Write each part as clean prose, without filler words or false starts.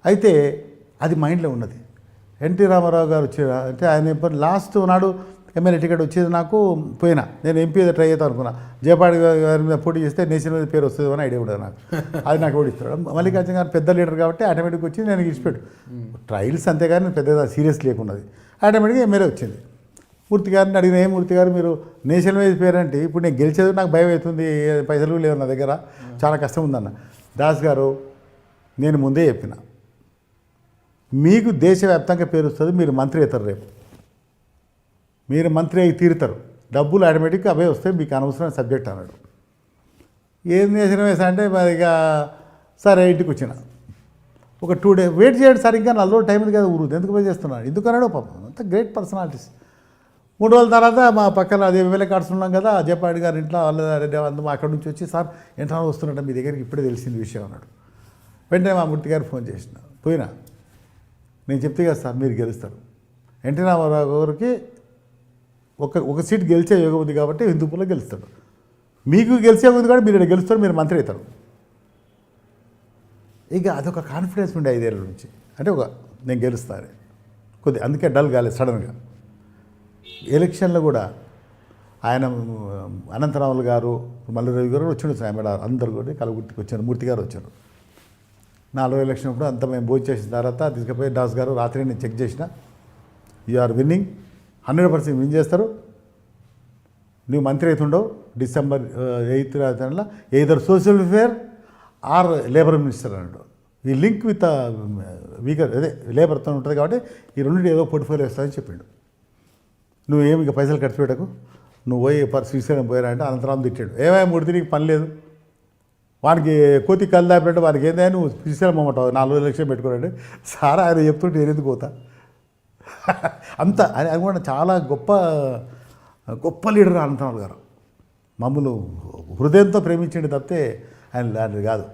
అయితే అది మైండ్లో ఉన్నది. ఎన్టీ రామారావు గారు వచ్చే అంటే ఆయన ఎప్పుడు లాస్ట్ నాడు ఎమ్మెల్యే టికెట్ వచ్చేది నాకు పోయినా, నేను ఎంపీ ట్రై చేద్దాం అనుకున్నా. జయపాడి గారి మీద పోటీ చేస్తే నేషనల్ మీద పేరు వస్తుంది అని ఐడియా ఉండదు నాకు. అది నాకు ఓడిస్తాడు. మల్లికార్జున గారు పెద్ద లీడర్ కాబట్టి ఆటోమేటిక్గా వచ్చి నేను ఇచ్చిపెట్టు ట్రయల్స్ అంతేగాని పెద్దగా సీరియస్ లేకున్నది. ఆటోమేటిక్గా ఎమ్మెల్యే వచ్చింది. మూర్తి గారిని అడిగిన మూర్తి గారు మీరు నేషనల్ వైజ్ పేరు అంటే ఇప్పుడు నేను గెలిచేది నాకు భయం అవుతుంది, పైసలు లేవు నా దగ్గర, చాలా కష్టం ఉందన్న. దాస్ గారు నేను ముందే చెప్పిన, మీకు దేశవ్యాప్తంగా పేరు వస్తుంది, మీరు మంత్రి అవుతారు, రేపు మీరు మంత్రి అయి తీరుతారు, డబ్బులు ఆటోమేటిక్గా అవే వస్తాయి, మీకు అనవసరమైన సబ్జెక్ట్ అన్నాడు. ఏం నేషనల్ వైజ్ అంటే మరి ఇక సరే ఇంటికి వచ్చిన ఒక 2 days వెయిట్ చేయండి సార్, ఇంకా 4 రోజులు టైం ఉంది కదా, ఊరు ఎందుకు పే చేస్తున్నాడు ఎందుకన్నాడు. పాపం అంత గ్రేట్ పర్సనాలిటీస్. 3 రోజుల తర్వాత మా పక్కన అదే ఎమ్మెల్యే కార్డ్స్ ఉన్నాం కదా, జయపాడి గారు ఇంట్లో వాళ్ళు అక్కడి నుంచి వచ్చి సార్ ఎంట్రా వస్తున్నట్ట మీ దగ్గరికి ఇప్పుడే తెలిసింది విషయం అన్నాడు. వెంటనే మా మూర్తి గారు ఫోన్ చేసిన పోయినా, నేను చెప్తే కదా సార్ మీరు గెలుస్తారు, ఎన్టీ రామారావు గారికి ఒక సీట్ గెలిచే యోగం ఉంది కాబట్టి హిందూపూర్లో గెలుస్తాడు, మీకు గెలిచే ఉంది కాబట్టి మీరు గెలుస్తారు, మీరు మంత్రి అవుతారు. ఇక అదొక కాన్ఫిడెన్స్ ఉండే 5 ఏళ్ళ నుంచి, అంటే నేను గెలుస్తాను కొద్ది, అందుకే డల్ కాలేదు సడన్గా. ఎలక్షన్లో కూడా ఆయన అనంతరాములు గారు మల్లిరవి గారు వచ్చిండు, సామెడ అందరు కూడా కలగుర్తికి వచ్చారు, మూర్తి గారు వచ్చారు. 4వ ఎలక్షన్ అప్పుడు అంతా మేము భోజనం చేసిన తర్వాత తీసుకుపోయి దాస్ గారు రాత్రి నేను చెక్ చేసిన, యు ఆర్ విన్నింగ్, 100% విన్ చేస్తారు, నువ్వు మంత్రి అవుతుండవు December 8th రాత్రిలో, either social welfare are labour minister అన్నాడు. ఈ లింక్ విత్ వీకర్ అదే లేబర్తో ఉంటుంది కాబట్టి ఈ రెండింటి ఏదో పోర్ట్ఫోలియో వేస్తామని చెప్పిండు. నువ్వేమి ఇక పైసలు ఖర్చు పెట్టకు, నువ్వు పోయి శ్రీశైలం పోయినా అంటే అనంతరాం తిట్టాడు, ఏమైనా మూడితే నీకు పని లేదు, వానికి కోతి కళ్ళు దాపినట్టు వానికి ఏందా నువ్వు శ్రీశైలం అమ్మటావు 4 లక్షలు పెట్టుకోరండి సార్ ఆయన చెప్తుంటే నేను ఎందుకు పోతా. అంత అది కూడా చాలా గొప్ప లీడర్ అనంతరావు గారు, మమ్మల్ని హృదయంతో ప్రేమించండి తప్పితే ఆయన లాంటిది కాదు.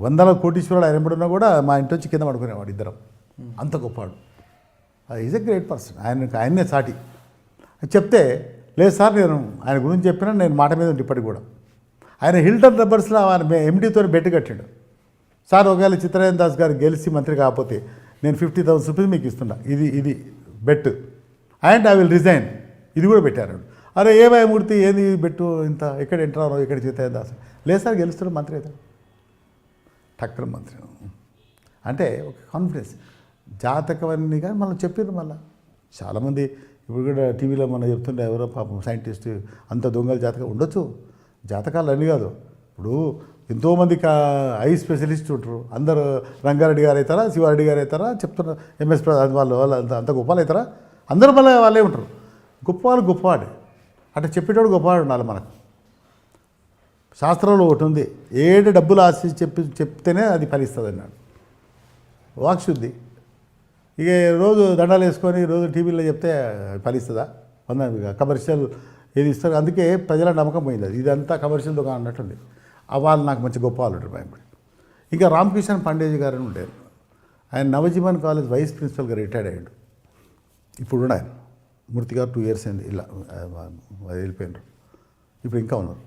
100 కోటీశ్వరుడు ఆయన ఎప్పుడున్నా కూడా మా ఇంటి వచ్చి కింద పడుకునేవాడు ఇద్దరం, అంత గొప్పవాడు. Is a great person. ఆయన్నే సాటి చెప్తే లేదు సార్ నేను ఆయన గురించి చెప్పినా నేను మాట మీద ఉంటే ఇప్పటికి కూడా. ఆయన హిల్టన్ రబ్బర్స్లో ఆయన ఎండీతో బెట్ కట్టాడు, సార్ ఒకవేళ చిత్రలేఖ దాస్ గారు గెలిచి మంత్రి కాకపోతే నేను 50,000 రూపీస్ మీకు ఇస్తున్నా, ఇది bet and I will resign, ఇది కూడా పెట్టారు. అరే ఏ భయమూర్తి ఏంది బెట్టు ఇంత, ఎక్కడ ఎంట్రారో ఎక్కడ చిత్రలేఖ దాస్, లేదు సార్ గెలుస్తాడు మంత్రి అవుతాడు, టక్కన మంత్రి. అంటే ఒక కాన్ఫిడెన్స్ జాతకవన్నీ కానీ మనం చెప్పారు. మళ్ళీ చాలామంది ఇప్పుడు కూడా టీవీలో మనం చెప్తుంటే ఎవరో పాపం సైంటిస్ట్ అంత దొంగల జాతకం ఉండొచ్చు, జాతకాలు అన్నీ కాదు. ఇప్పుడు ఎంతోమంది ఐ స్పెషలిస్ట్ ఉంటారు, అందరూ రంగారెడ్డి గారు అవుతారా, శివారెడ్డి గారు అవుతారా చెప్తున్నారు, ఎంఎస్ వాళ్ళు అంత గొప్పలు అవుతారా, అందరూ మళ్ళీ వాళ్ళే ఉంటారు. గొప్పవాడు అంటే చెప్పేటోడు గొప్పవాడు ఉండాలి. మనకు శాస్త్రంలో ఒకటి ఉంది, ఏడు డబ్బులు ఆశ చెప్తేనే అది ఫలిస్తుంది అన్నాడు, వాక్శుద్ధి. ఇక రోజు దండాలు వేసుకొని రోజు టీవీలో చెప్తే ఫలిస్తుందా? కమర్షియల్ ఏది ఇస్తారు, అందుకే ప్రజల నమ్మకం పోయింది, అది ఇదంతా కమర్షియల్ దుకాణం అన్నట్టుంది. వాళ్ళు నాకు మంచి గొప్ప వాళ్ళు ఉంటారు భయపడి. ఇంకా రామకృష్ణ పండేజీ గారని ఉండేది, ఆయన నవజీవన్ కాలేజ్ వైస్ ప్రిన్సిపల్గా రిటైర్డ్ అయ్యాడు. ఇప్పుడు కూడా ఆయన మూర్తి గారు 2 years అయింది ఇలా వెళ్ళిపోయినారు, ఇప్పుడు ఇంకా ఉన్నారు.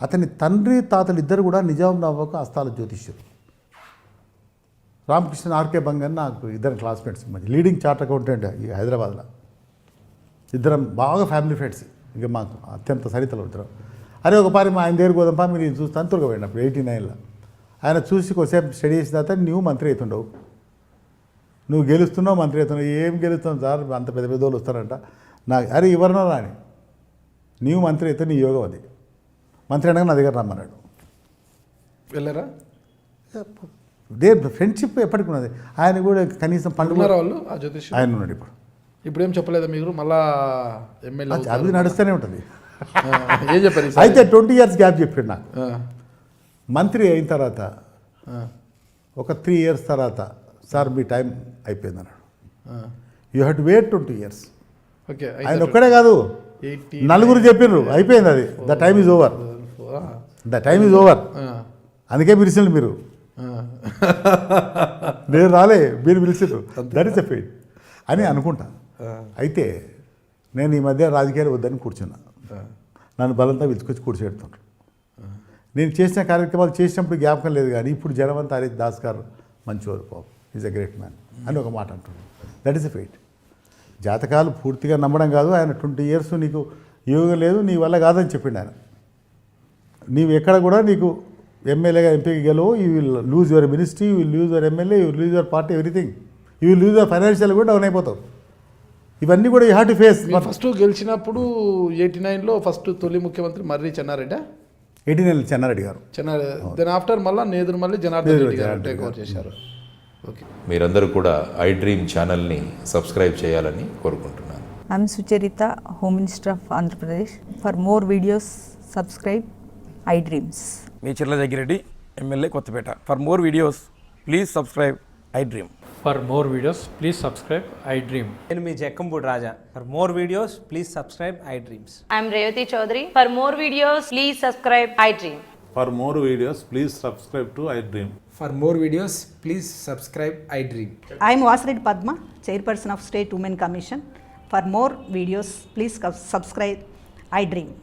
అతని తండ్రి తాతలు ఇద్దరు కూడా నిజాం నవాబుకు అస్తాల జ్యోతిష్యులు. రామకృష్ణ ఆర్కే బంగన్ నాకు ఇద్దరు క్లాస్మేట్స్, మంచి లీడింగ్ చార్ట్ అకౌంటెంట్ ఈ హైదరాబాద్లో. ఇద్దరం బాగా ఫ్యామిలీ ఫ్రెండ్స్, ఇంకా మాకు అత్యంత సరితలు ఇద్దరం. అరే ఒక పారి మా ఆయన దగ్గర గోదంపా మీరు చూస్తాను తురగపోయినప్పుడు 89లో ఆయన చూసి కొద్దిసేపు స్టడీ చేసిన తర్వాత నువ్వు మంత్రి అవుతుండవు, నువ్వు గెలుస్తున్నావు మంత్రి అవుతున్నావు. ఏం గెలుస్తున్నావు సార్, అంత పెద్ద పెద్ద వాళ్ళు వస్తారంట నాకు. అరే ఎవరినో రాని, నీవు మంత్రి అయితే నీ యోగం అది, మంత్రి అనగా నా దగ్గర రమ్మన్నాడు. వెళ్ళారా? ఫ్రెండ్షిప్ ఎప్పటికి ఉన్నది. ఆయన కూడా కనీసం పండుగ వాళ్ళు ఆ జ్యోతిష్ ఆయన ఉన్నాడు. ఇప్పుడు ఏం చెప్పలేదా మీరు? మళ్ళా ఎమ్మెల్యే అది నడుస్తూనే ఉంటుంది. ఏం చెప్పారు అయితే 20 years గ్యాప్ చెప్పాడు నాకు. మంత్రి అయిన తర్వాత ఒక 3 years తర్వాత సార్ మీ టైం అయిపోయింది అన్నాడు. You have to wait 20 years. Okay, ఆయన ఒక్కడే కాదు, 4 చెప్పిండ్రు, అయిపోయింది అది. The time is over, the time is over. అందుకే పిలిచిండ్రు మీరు, నేను రాలే, మీరు పిలిచిండ్రు, దట్ ఈస్ ఎ ఫెయిట్ అని అనుకుంటా. అయితే నేను ఈ మధ్య రాజకీయాలు వద్దని కూర్చున్నా, నన్ను బలంతా పిలుచుకొచ్చి కూర్చోబెడుతుంటారు. నేను చేసిన కార్యక్రమాలు చేసినప్పుడు జ్ఞాపకం లేదు, కానీ ఇప్పుడు జనవంత హరి దాస్ గారు మంచివారు పాపం ఈజ్ అ గ్రేట్ మ్యాన్ అని ఒక మాట అంటున్నాడు. That is a faith. జాతకాలు పూర్తిగా నమ్మడం కాదు. ఆయన 20 years నీకు యోగం లేదు, నీ వల్ల కాదని చెప్పిండు ఆయన. నీవు ఎక్కడ కూడా నీకు ఎమ్మెల్యేగా ఎంపీకి గెలవు, you will lose your ministry, you will lose your MLA, you will lose your party, everything. You will lose your financial కూడా డౌన్ అయిపోతావు. ఇవన్నీ కూడా you have to face. First గెలిచినప్పుడు 89లో ఫస్ట్ తొలి ముఖ్యమంత్రి మర్రి చెన్నారెడ్డి 89 చెన్నారెడ్డి గారు. దెన్ ఆఫ్టర్ మళ్ళీ నేదురుమల్లి జనార్దన్ రెడ్డి గారు టేక్ ఓవర్ చేశారు. ఓకే, మీరందరూ కూడా ఐ డ్రీమ్ ఛానల్ని సబ్స్క్రైబ్ చేయాలని కోరుకుంటున్నాను. I'm Sucharita, Home Minister of Andhra Pradesh. For more videos, subscribe iDreams. మీ Chirla Jaggireddy, MLA Kothapeta. For more videos please subscribe iDream. For more videos, please subscribe iDream. నేను మీ Jakkampudi Raja. For more videos please subscribe iDreams. I'm Revati Chaudhary. For more videos, please subscribe iDream. For more videos, please subscribe to iDream. For more videos, please subscribe iDream. I am Vasireddi Padma, Chairperson of State Women Commission. For more videos, please subscribe iDream.